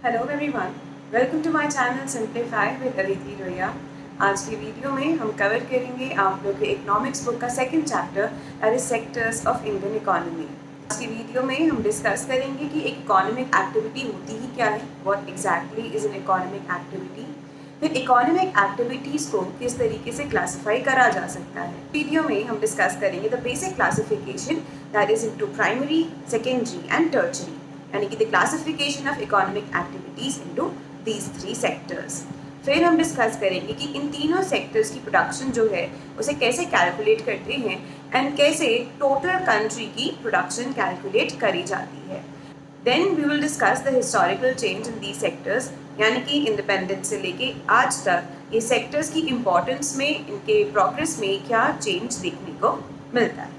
Hello everyone, welcome to my channel simplify with Aditi Roya. आज की video में हम कवर करेंगे आप लोग के इकोनॉमिक्स बुक का second chapter that is sectors of Indian economy. आज की वीडियो में हम डिस्कस करेंगे कि एक इकोनॉमिक एक्टिविटी होती ही क्या है, what exactly is an economic activity. फिर इकोनॉमिक एक्टिविटीज़ को किस तरीके से क्लासिफाई करा जा सकता है। वीडियो में हम डिस्कस करेंगे the basic classification that is into primary, secondary and tertiary, यानी कि the classification of economic activities into these three sectors. फिर हम डिस्कस करेंगे कि इन तीनों सेक्टर्स की प्रोडक्शन जो है उसे कैसे कैलकुलेट करते हैं एंड कैसे टोटल कंट्री की प्रोडक्शन कैलकुलेट करी जाती है। Then we will discuss the historical change in these sectors, यानी कि इंडिपेंडेंस से लेके आज तक ये सेक्टर्स की इम्पोर्टेंस में, इनके प्रोग्रेस में क्या चेंज देखने को मिलता है।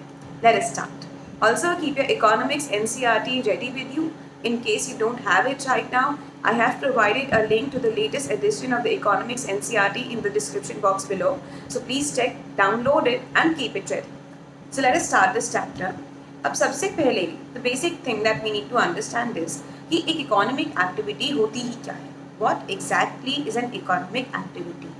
Let us start. Also, keep your economics NCERT ready with you. In case you don't have it right now, I have provided a link to the latest edition of the economics NCERT in the description box below. So please check, download it and keep it ready. So let us start this chapter. अब सबसे पहले the basic thing that we need to understand is कि एक economic activity होती ही क्या है? What exactly is an economic activity?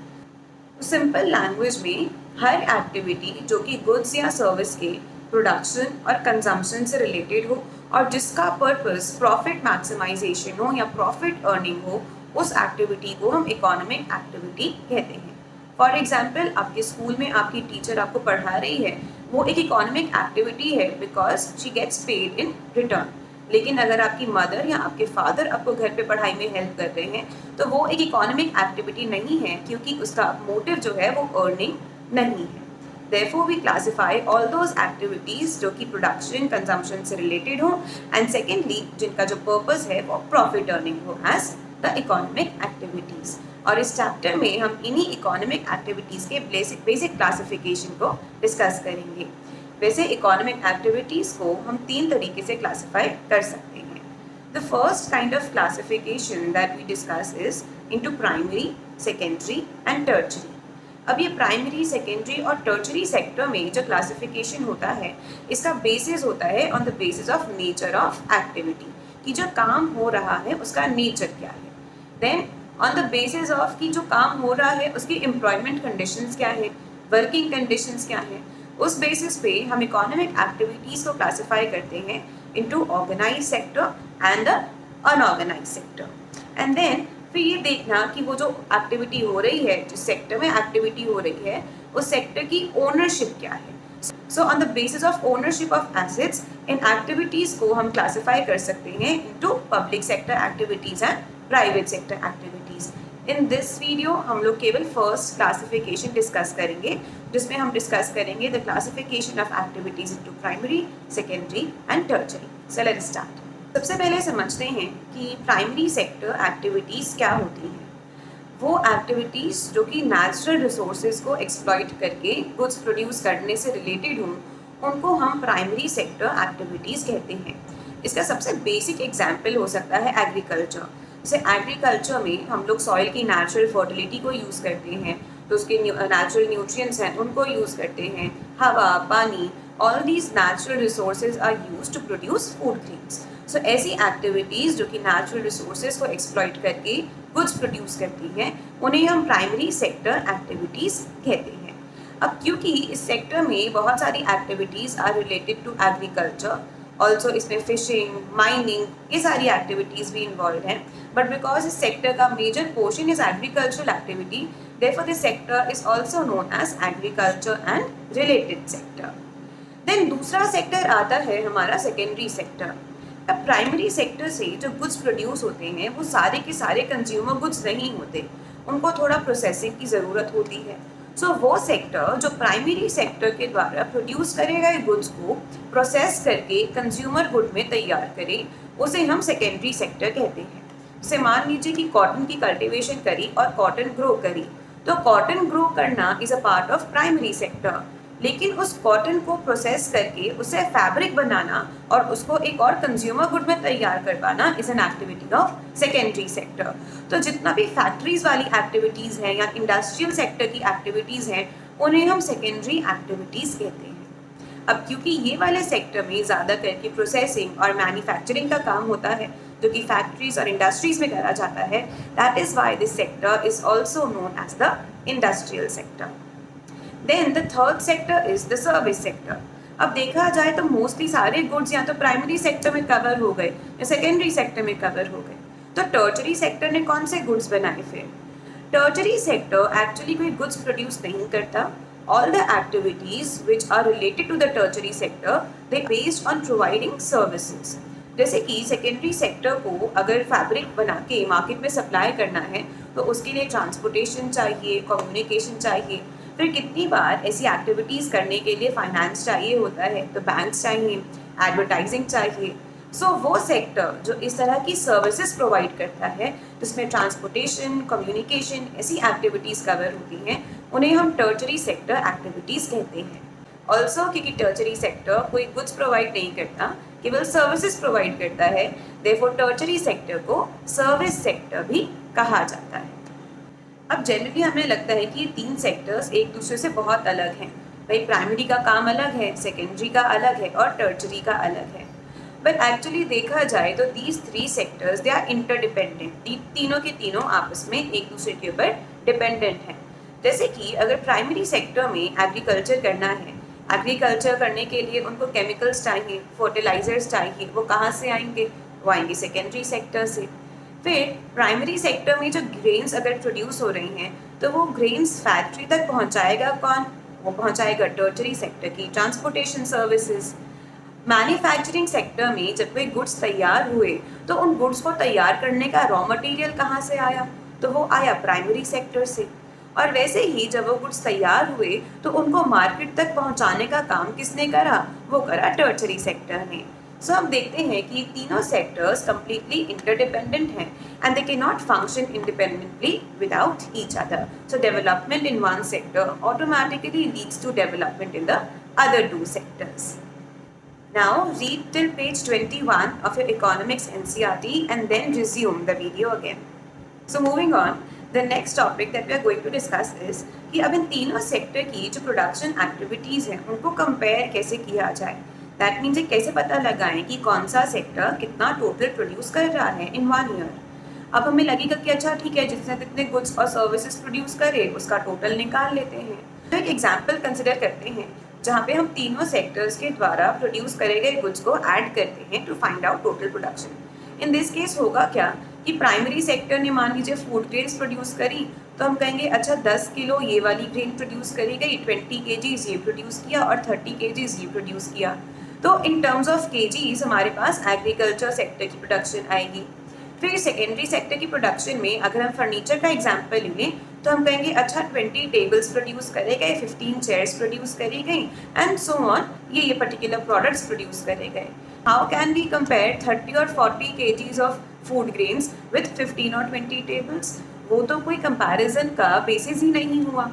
Simple language में हर activity जो कि गुड्स या सर्विस के प्रोडक्शन और कंजम्पशन से रिलेटेड हो और जिसका पर्पस प्रॉफिट मैक्सिमाइजेशन हो या प्रॉफिट अर्निंग हो, उस एक्टिविटी को हम इकोनॉमिक एक्टिविटी कहते हैं। फॉर एग्जाम्पल, आपके स्कूल में आपकी टीचर आपको पढ़ा रही है, वो एक इकोनॉमिक एक्टिविटी है because she gets paid in return. लेकिन अगर आपकी मदर या आपके फादर आपको घर पे पढ़ाई में हेल्प कर रहे हैं तो वो एक इकोनॉमिक एक्टिविटी नहीं है, क्योंकि उसका मोटिव जो है वो अर्निंग नहीं है। Therefore, we classify all those activities जो कि प्रोडक्शन कंजम्पशन से रिलेटेड हो एंड सेकेंडली जिनका जो पर्पस है वो प्रॉफिट अर्निंग हो एज द इकोनॉमिक एक्टिविटीज़। और इस चैप्टर में हम इन्हीं इकोनॉमिक एक्टिविटीज़ के बेसिक क्लासिफिकेशन को डिस्कस करेंगे। वैसे इकोनॉमिक एक्टिविटीज़ को हम तीन तरीके से क्लासीफाई कर सकते हैं। The first kind of classification that we discuss is into primary, secondary and tertiary. अब ये प्राइमरी, सेकेंडरी और टर्शरी सेक्टर में जो क्लासिफिकेशन होता है, इसका बेसिस होता है on the basis of nature of activity, कि जो काम हो रहा है उसका नेचर क्या है। Then on the basis of कि जो काम हो रहा है उसकी एम्प्लॉयमेंट कंडीशंस क्या है, वर्किंग कंडीशंस क्या है, उस बेसिस पे हम इकोनॉमिक एक्टिविटीज़ को क्लासिफाई करते हैं into organise sector and the unorganise sector. And then फिर ये देखना कि वो जो एक्टिविटी हो रही है, जिस सेक्टर में एक्टिविटी हो रही है, उस सेक्टर की ओनरशिप क्या है। So on the basis of ownership of assets, in activities को हम क्लासिफाई कर सकते हैं into public sector activities and private sector activities. In this video हम लोग केवल फर्स्ट क्लासिफिकेशन डिस्कस करेंगे, जिसमें हम डिस्कस करेंगे the classification of activities into primary, secondary and tertiary. So let us start. सबसे पहले समझते हैं कि प्राइमरी सेक्टर एक्टिविटीज़ क्या होती हैं। वो एक्टिविटीज़ जो कि नेचुरल रिसोर्सेज को एक्सप्लॉइट करके गुड्स प्रोड्यूस करने से रिलेटेड हों, उनको हम प्राइमरी सेक्टर एक्टिविटीज़ कहते हैं। इसका सबसे बेसिक एग्जाम्पल हो सकता है एग्रीकल्चर। जैसे एग्रीकल्चर में हम लोग सॉइल की नेचुरल फर्टिलिटी को यूज़ करते हैं, तो उसके नेचुरल न्यूट्रिएंट्स हैं उनको यूज़ करते हैं। हवा, पानी, all these natural resources are used to produce food grains. So ऐसी एक्टिविटीज़ जो कि नेचुरल रिसोर्सेज को एक्सप्लॉइट करके गुड्स प्रोड्यूस करती हैं, उन्हें हम प्राइमरी सेक्टर एक्टिविटीज़ कहते हैं। अब क्योंकि इस सेक्टर में बहुत सारी activities are related to agriculture, also इसमें फिशिंग, माइनिंग, ये सारी एक्टिविटीज़ भी इन्वॉल्व हैं, बट बिकॉज इस सेक्टर का major portion is agricultural activity, therefore this sector is also known as agriculture and related sector. Then दूसरा सेक्टर आता है हमारा सेकेंडरी सेक्टर। अब प्राइमरी सेक्टर से जो गुड्स प्रोड्यूस होते हैं वो सारे के सारे कंज्यूमर गुड्स नहीं होते, उनको थोड़ा प्रोसेसिंग की ज़रूरत होती है। सो वो सेक्टर जो प्राइमरी सेक्टर के द्वारा प्रोड्यूस करे गए गुड्स को प्रोसेस करके कंज्यूमर गुड में तैयार करे, उसे हम सेकेंडरी सेक्टर कहते हैं। जैसे मान लीजिए कि कॉटन की कल्टिवेशन करी और कॉटन ग्रो करी, तो कॉटन ग्रो करना is a part of primary sector, लेकिन उस कॉटन को प्रोसेस करके उसे फैब्रिक बनाना और उसको एक और कंज्यूमर गुड में तैयार करवाना is an activity of secondary sector. तो जितना भी फैक्ट्रीज वाली एक्टिविटीज़ हैं या इंडस्ट्रियल सेक्टर की एक्टिविटीज़ हैं, उन्हें हम सेकेंडरी एक्टिविटीज़ कहते हैं। अब क्योंकि ये वाले सेक्टर में ज़्यादा करके प्रोसेसिंग और मैन्युफैक्चरिंग का काम होता है, जो कि फैक्ट्रीज और इंडस्ट्रीज में करा जाता है, that is why this sector is also known as the industrial sector. Then the third sector is the service sector. अब देखा जाए तो मोस्टली सारे गुड्स या तो प्राइमरी सेक्टर में कवर हो गए या सेकेंडरी सेक्टर में कवर हो गए। तो टर्शरी सेक्टर ने कौन से गुड्स बनाए फिर? टर्शरी सेक्टर एक्चुअली कोई गुड्स प्रोड्यूस नहीं करता। All the activities which are related to the tertiary sector, they based on providing services. जैसे कि सेकेंडरी सेक्टर को अगर फैब्रिक बना के मार्केट में सप्लाई करना है तो उसके लिए ट्रांसपोर्टेशन चाहिए, कम्युनिकेशन चाहिए, फिर कितनी बार ऐसी एक्टिविटीज़ करने के लिए फाइनेंस चाहिए होता है, तो बैंक्स चाहिए, एडवर्टाइजिंग चाहिए। सो वो सेक्टर जो इस तरह की सर्विसेज प्रोवाइड करता है जिसमें ट्रांसपोर्टेशन, कम्युनिकेशन ऐसी एक्टिविटीज़ कवर होती हैं, उन्हें हम टर्शरी सेक्टर एक्टिविटीज़ कहते हैं। ऑल्सो क्योंकि टर्शरी सेक्टर कोई गुड्स प्रोवाइड नहीं करता, केवल सर्विसेज प्रोवाइड करता है, देयरफॉर टर्शरी सेक्टर को सर्विस सेक्टर भी कहा जाता है। अब जनरली हमें लगता है कि ये तीन सेक्टर्स एक दूसरे से बहुत अलग हैं। भाई प्राइमरी का काम अलग है, सेकेंडरी का अलग है और टर्शरी का अलग है। बट एक्चुअली देखा जाए तो these three sectors they are interdependent. तीनों के तीनों आपस में एक दूसरे के ऊपर डिपेंडेंट हैं। जैसे कि अगर प्राइमरी सेक्टर में एग्रीकल्चर करना है, एग्रीकल्चर करने के लिए उनको केमिकल्स चाहिए, फर्टिलाइजर्स चाहिए, वो कहाँ से आएंगे? वो आएंगे सेकेंडरी सेक्टर से। फिर प्राइमरी सेक्टर में जो ग्रेन्स अगर प्रोड्यूस हो रही हैं तो वो ग्रेन्स फैक्ट्री तक पहुँचाएगा कौन? वो पहुँचाएगा टर्शरी सेक्टर की ट्रांसपोर्टेशन सर्विसेज। मैन्युफैक्चरिंग सेक्टर में जब कोई गुड्स तैयार हुए तो उन गुड्स को तैयार करने का रॉ मटेरियल कहाँ से आया? तो वो आया प्राइमरी सेक्टर से। और वैसे ही जब वो गुड्स तैयार हुए तो उनको मार्केट तक पहुँचाने का काम किसने करा? वो करा टर्शरी सेक्टर ने। सो हम देखते हैं कि तीनों सेक्टर्स completely interdependent हैं and they cannot function independently without each other. So development in one sector automatically leads to development in the other two sectors. Now read till page 21 of your economics NCERT and then resume the video again. So moving on, the next topic that we are going to discuss is कि अब इन तीनों sector की जो production activities हैं उनको compare कैसे किया जाए। दैट मीन्स कैसे पता लगाएं कि कौन सा सेक्टर कितना टोटल प्रोड्यूस कर रहा है इन 1 ईयर। अब हमें लगेगा कि अच्छा ठीक है, जितने जितने गुड्स और सर्विसेज प्रोड्यूस करे उसका टोटल निकाल लेते हैं। तो एक एग्जाम्पल कंसिडर करते हैं जहाँ पे हम तीनों सेक्टर्स के द्वारा प्रोड्यूस करे गए गुड्स को ऐड करते हैं to find out total production. In this case होगा क्या कि प्राइमरी सेक्टर ने मान लीजिए फूड ग्रेन्स प्रोड्यूस करी, तो हम कहेंगे अच्छा 10 किलो ये वाली ग्रेन प्रोड्यूस करी गई, 20 kgs ये प्रोड्यूस किया और 30 kgs ये प्रोड्यूस किया। तो इन टर्म्स ऑफ केजीज हमारे पास एग्रीकल्चर सेक्टर की प्रोडक्शन आएगी। फिर सेकेंडरी सेक्टर की प्रोडक्शन में अगर हम फर्नीचर का एग्जांपल लें तो हम कहेंगे अच्छा 20 टेबल्स प्रोड्यूस करे गए, 15 चेयर्स प्रोड्यूस करी गई एंड सो ऑन, ये पर्टिकुलर प्रोडक्ट्स प्रोड्यूस करे गए। हाउ कैन वी कंपेयर 30 और 40 kgs of food grains with 15 और 20 टेबल्स? वो तो कोई कंपैरिजन का बेसिस ही नहीं हुआ।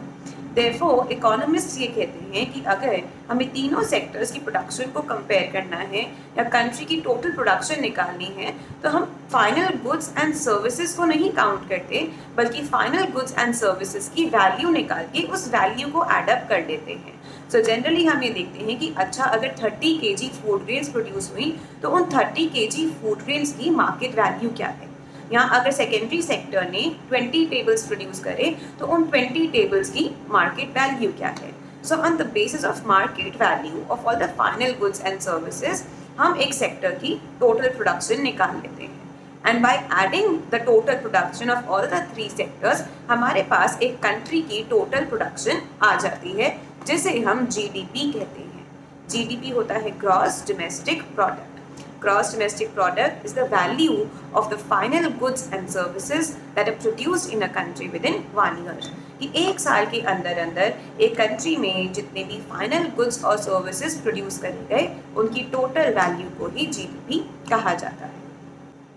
Therefore, इकोनॉमिस्ट ये कहते हैं कि अगर हमें तीनों सेक्टर्स की प्रोडक्शन को कंपेयर करना है या कंट्री की टोटल प्रोडक्शन निकालनी है तो हम फाइनल गुड्स एंड सर्विसेज को नहीं काउंट करते, बल्कि फाइनल गुड्स एंड सर्विसेज की वैल्यू निकाल के उस वैल्यू को एडअप कर देते हैं। सो जनरली हम ये देखते हैं कि अच्छा अगर 30 kg फूड ग्रेन्स प्रोड्यूस हुई तो उन 30 kg फूड ग्रेन्स की मार्केट वैल्यू क्या है। यहाँ अगर सेकेंडरी सेक्टर ने 20 टेबल्स प्रोड्यूस करे तो उन 20 टेबल्स की मार्केट वैल्यू क्या है। So on the basis of market value of all the final goods and services हम एक सेक्टर की टोटल प्रोडक्शन निकाल लेते हैं and by adding the total production of all the 3 sectors हमारे पास एक कंट्री की टोटल प्रोडक्शन आ जाती है, जिसे हम GDP कहते हैं। GDP होता है gross domestic product. Gross domestic product is the value of the final goods and services that are produced in a country within 1 year. कि एक साल के अंदर अंदर एक कंट्री में जितने भी फाइनल गुड्स और सर्विसेज प्रोड्यूस करे गए उनकी टोटल वैल्यू को ही GDP कहा जाता है।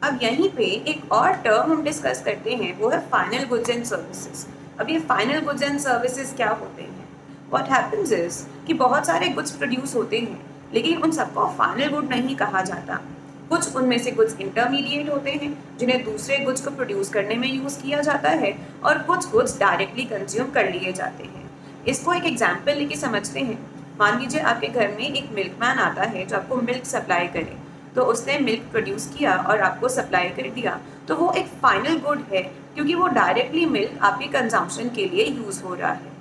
अब यहीं पे एक और टर्म हम डिस्कस करते हैं, वो है फाइनल गुड्स एंड सर्विसेज। अब ये फाइनल गुड्स एंड सर्विसेज क्या होते हैं? व्हाट हैपेंस इज कि बहुत सारे गुड्स प्रोड्यूस होते हैं लेकिन उन सबको फाइनल गुड नहीं कहा जाता। कुछ उनमें से गुड्स इंटरमीडिएट होते हैं जिन्हें दूसरे गुड्स को प्रोड्यूस करने में यूज़ किया जाता है और कुछ गुड्स डायरेक्टली कंज्यूम कर लिए जाते हैं। इसको एक एग्जांपल लेके समझते हैं। मान लीजिए आपके घर में एक मिल्कमैन आता है जो आपको मिल्क सप्लाई करे। तो उसने मिल्क प्रोड्यूस किया और आपको सप्लाई कर दिया, तो वो एक फाइनल गुड है, क्योंकि वो डायरेक्टली मिल्क आपके कंजम्पशन के लिए यूज़ हो रहा है।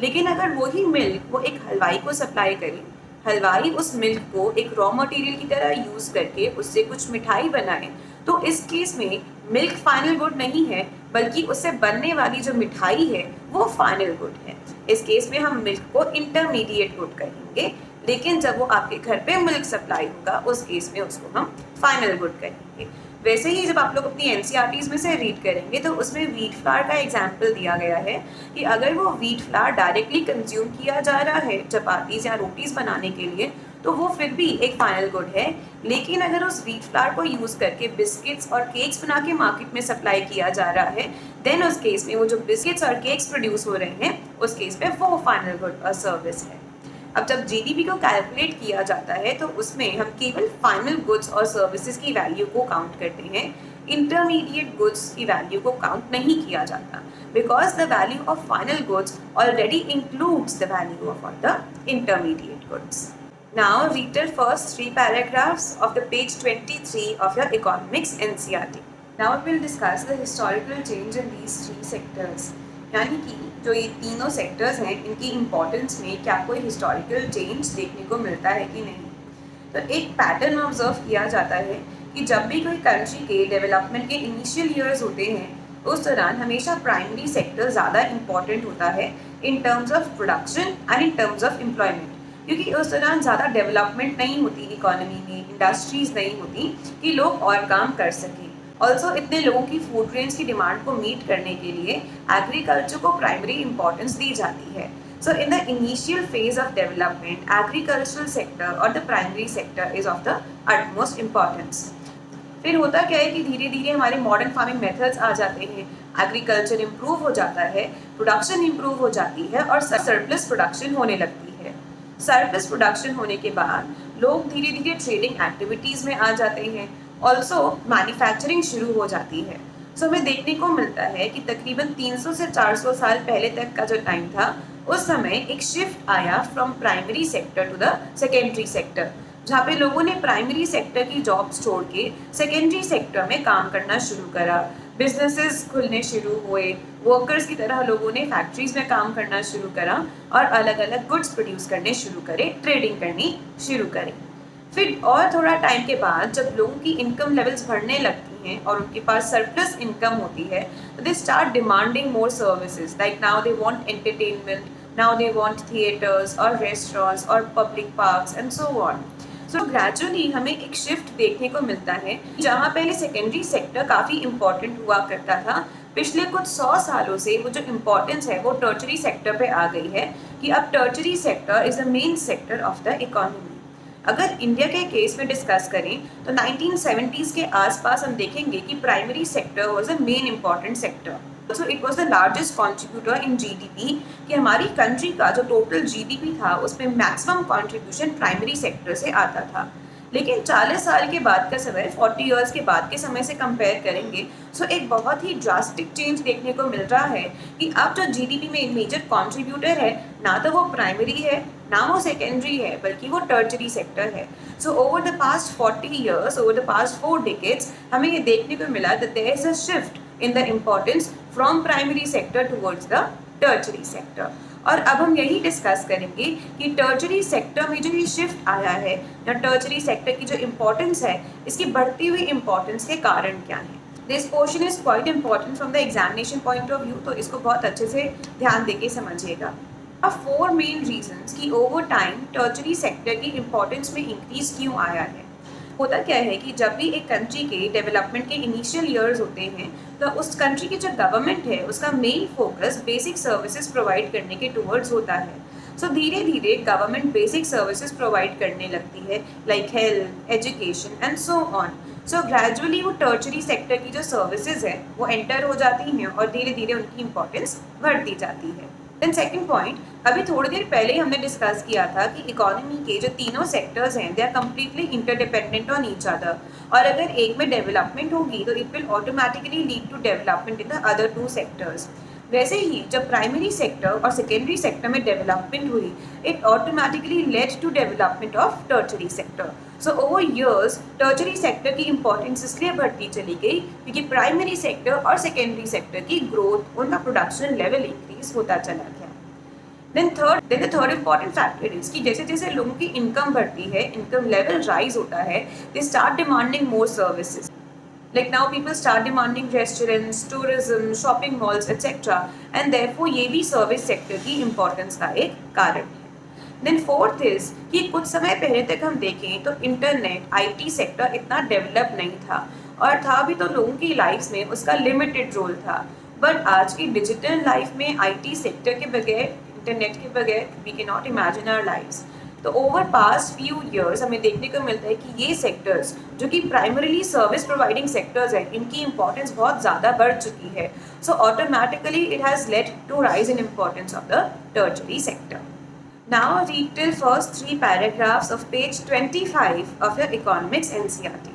लेकिन अगर वही मिल्क वो एक हलवाई को सप्लाई करे, हलवाई उस मिल्क को एक रॉ मटेरियल की तरह यूज़ करके उससे कुछ मिठाई बनाए, तो इस केस में मिल्क फाइनल गुड नहीं है, बल्कि उससे बनने वाली जो मिठाई है वो फाइनल गुड है। इस केस में हम मिल्क को इंटरमीडिएट गुड कहेंगे, लेकिन जब वो आपके घर पे मिल्क सप्लाई होगा उस केस में उसको हम फाइनल गुड कहेंगे। वैसे ही जब आप लोग अपनी एनसीईआरटीज़ में से रीड करेंगे तो उसमें व्हीट फ्लावर का एग्जाम्पल दिया गया है कि अगर वो व्हीट फ्लावर डायरेक्टली कंज्यूम किया जा रहा है चपातीज़ या रोटीज़ बनाने के लिए, तो वो फिर भी एक फाइनल गुड है। लेकिन अगर उस व्हीट फ्लावर को यूज़ करके बिस्किट्स और केक्स बना के मार्केट में सप्लाई किया जा रहा है, देन उस केस में वो जो बिस्किट्स और केक्स प्रोड्यूस हो रहे हैं उस केस में वो फाइनल गुड और सर्विस है। अब जब जीडीपी को कैलकुलेट किया जाता है तो उसमें हम केवल फाइनल गुड्स और सर्विसेज की वैल्यू को काउंट करते हैं, इंटरमीडिएट गुड्स की वैल्यू को काउंट नहीं किया जाता, because the value of final goods already includes the value of the intermediate goods. Now read the first 3 paragraphs of the page 23 of your economics NCERT. Now we will discuss the historical change in these 3 sectors. यानी कि जो ये तीनों sectors हैं इनकी importance में क्या कोई हिस्टोरिकल चेंज देखने को मिलता है कि नहीं। तो एक पैटर्न ऑब्जर्व किया जाता है कि जब भी कोई कंट्री के डेवलपमेंट के इनिशियल ईयर्स होते हैं उस दौरान हमेशा प्राइमरी सेक्टर ज़्यादा इम्पॉर्टेंट होता है in terms of production and in terms of employment, क्योंकि उस दौरान ज़्यादा डेवलपमेंट नहीं होती इकोनॉमी में, इंडस्ट्रीज़ नहीं होती कि लोग और काम कर सकें। ऑल्सो इतने लोगों की फूड ग्रेन्स की डिमांड को मीट करने के लिए एग्रीकल्चर को प्राइमरी इंपॉर्टेंस दी जाती है। So in the initial phase of development agricultural sector और the primary sector is of the utmost importance. फिर होता क्या है कि धीरे धीरे हमारे मॉडर्न फार्मिंग मेथड्स आ जाते हैं, एग्रीकल्चर इम्प्रूव हो जाता है, प्रोडक्शन इम्प्रूव हो जाती है और सरप्लस प्रोडक्शन होने लगती है। सरप्लस प्रोडक्शन होने के बाद लोग धीरे धीरे ट्रेडिंग एक्टिविटीज़ में आ जाते हैं, ऑल्सो मैन्युफैक्चरिंग शुरू हो जाती है। सो हमें देखने को मिलता है कि तकरीबन 300 से 400 साल पहले तक का जो टाइम था उस समय एक शिफ्ट आया from primary sector to the secondary sector, जहाँ पे लोगों ने प्राइमरी सेक्टर की जॉब्स छोड़ के सेकेंडरी सेक्टर में काम करना शुरू करा, बिजनेसेस खुलने शुरू हुए, वर्कर्स की तरह लोगों ने फैक्ट्रीज में काम करना शुरू करा और अलग अलग गुड्स प्रोड्यूस करने शुरू करे, ट्रेडिंग करनी शुरू करे। फिर और थोड़ा टाइम के बाद जब लोगों की इनकम लेवल्स बढ़ने लगती हैं और उनके पास सरप्लस इनकम होती है, तो they start demanding more services, like now they want entertainment, now they want theatres और रेस्टोरेंट्स और public parks and so on. So gradually हमें एक शिफ्ट देखने को मिलता है, जहाँ पहले सेकेंडरी सेक्टर काफ़ी इम्पॉर्टेंट हुआ करता था, पिछले कुछ 100 सालों से वो जो इम्पोर्टेंस है वो टर्शरी सेक्टर पे आ गई है कि अब tertiary sector is the main sector of the economy. अगर इंडिया के केस में डिस्कस करें तो 1970s के आसपास हम देखेंगे कि primary sector was a main important sector, so it was the largest contributor in GDP, कि हमारी कंट्री का जो टोटल जीडीपी था उसमें मैक्सिमम कंट्रीब्यूशन प्राइमरी सेक्टर से आता था। लेकिन 40 साल के बाद का समय, 40 इयर्स के बाद के समय से कंपेयर करेंगे, सो एक बहुत ही ड्रास्टिक चेंज देखने को मिल रहा है कि अब जो जीडीपी में एक मेजर कंट्रीब्यूटर है ना तो वो प्राइमरी है ना वो सेकेंडरी है, बल्कि वो टर्शरी सेक्टर है। So over the past 40 years, over the past 4 decades हमें ये देखने को मिला that there is a shift in the importance from primary sector towards the tertiary sector. और अब हम यही डिस्कस करेंगे कि टर्शरी सेक्टर में जो ये शिफ्ट आया है या टर्शरी सेक्टर की जो इम्पोर्टेंस है, इसकी बढ़ती हुई इम्पोर्टेंस के कारण क्या है। This portion is quite important from the examination point of view, तो इसको बहुत अच्छे से ध्यान देके समझिएगा। अब 4 मेन रीजंस कि ओवर टाइम टर्शरी सेक्टर की इम्पोर्टेंस में इंक्रीज क्यों आया है। होता क्या है कि जब भी एक कंट्री के डेवलपमेंट के इनिशियल ईयर्स होते हैं तो उस कंट्री की जो गवर्नमेंट है उसका main focus basic services provide करने के टुवर्ड्स होता है। सो धीरे धीरे गवर्नमेंट बेसिक सर्विसेज प्रोवाइड करने लगती है, like health, education and so on. So gradually वो टर्शरी सेक्टर की जो सर्विसेज है वो एंटर हो जाती हैं और धीरे धीरे उनकी इंपॉर्टेंस बढ़ती जाती है। देन सेकंड पॉइंट, अभी थोड़ी देर पहले हमने डिस्कस किया था कि इकोनॉमी के जो तीनों सेक्टर्स हैं they are completely interdependent on each other, और अगर एक में डेवलपमेंट होगी तो it will automatically lead to development in the other 2 sectors. वैसे ही जब प्राइमरी सेक्टर और सेकेंडरी सेक्टर में डेवलपमेंट हुई, it automatically led to development of tertiary sector. So over years tertiary sector की इंपॉर्टेंस इसलिए बढ़ती चली गई क्योंकि प्राइमरी सेक्टर और सेकेंडरी सेक्टर की ग्रोथ, उनका प्रोडक्शन लेवल इंक्रीज होता चला गया। Then the third important factor is कि जैसे जैसे लोगों की इनकम बढ़ती है, इनकम लेवल राइज होता है, they start demanding more services. Like now people start demanding restaurants, tourism, shopping malls, etc. And therefore ये भी सर्विस सेक्टर की इम्पोर्टेंस का एक कारण है। Then fourth is कि कुछ समय पहले तक हम देखें तो इंटरनेट, IT सेक्टर इतना डेवलप नहीं था, और था भी तो लोगों की लाइफ में उसका लिमिटेड रोल था। बट आज की डिजिटल लाइफ में IT सेक्टर के बगैर, इंटरनेट के बगैर we can not imagine our lives. तो ओवर पास्ट फ्यू ईयर्स हमें देखने को मिलता है कि ये सेक्टर्स जो कि प्राइमरीली सर्विस प्रोवाइडिंग सेक्टर्स हैं, इनकी इंपॉर्टेंस बहुत ज़्यादा बढ़ चुकी है। So automatically it has led to rise in importance of the tertiary sector. Now read till first 3 paragraphs of page 25 of your economics NCERT.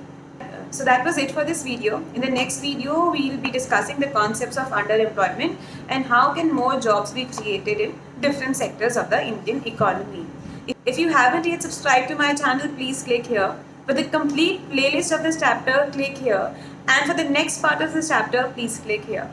So that was it for this video. In the next video, we will be discussing the concepts of underemployment and how can more jobs be created in different sectors of the Indian economy. If you haven't yet subscribed to my channel, please click here. For the complete playlist of this chapter, click here. And for the next part of this chapter, please click here.